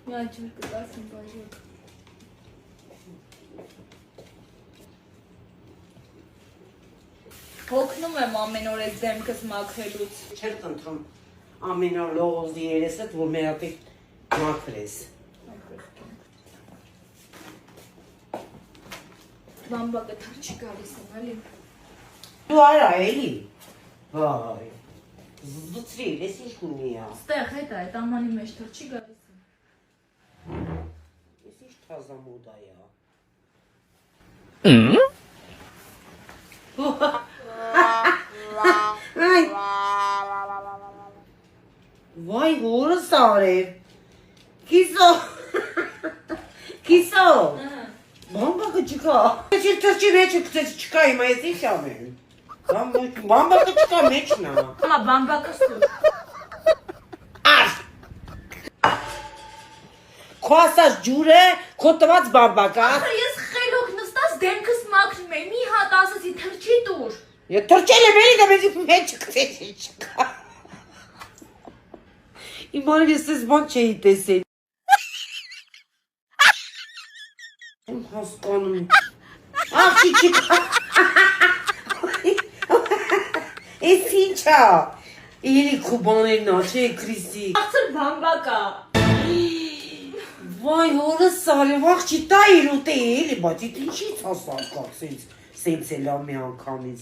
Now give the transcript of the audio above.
Միա ջուր կտասին բաժոք։ Հոգնում եմ ամեն օր այդ դեմքս մաքրելուց։ Չեր խնդրում ամեն օր լողոզի երեսդ, որ մերապետ մաքրես։ Բամբակը թրջի գալիս եմ, էլի։ Դու արա, էլի։ Վայ, զծրի, ես ինչ ունի ա։ Ստեղ հետ այդ ամանի մեջ թրջի գալիս եմ։ Ես ինչ թազամոդա ա։ Վայ, հորս արև։ Կիսո։ Կիսո։ Բամբակը չկա։ Ես թրջի մեջը կծեց չկա հիմա, ես ինչ ամեն։ Բամբակը չկա մեջն ա։ Համա բամբակը ստուր։ Ար։ Քո ասած ջուրը, քո տված բամբակը։ Ախր ես խելոք նստած դեմքս մաքրում եմ, մի հատ ասացի թրջի տուր։ Ես թրջել եմ էլի դա մեջը մեջը կծեց չկա։ Իմ արև ես ես բան չէի տեսել։ Եմ հասկանում։ Աղջի չկա։ Ես ինչ ա։ Էլի քո բաներն ա, չէ Քրիստի։ Աղցր բամբակա։ Վայ հորս արև աղջի տա իր ուտե էլի, բայց իտ ինչից հասավ կա սենց էլ ա մի անգամից։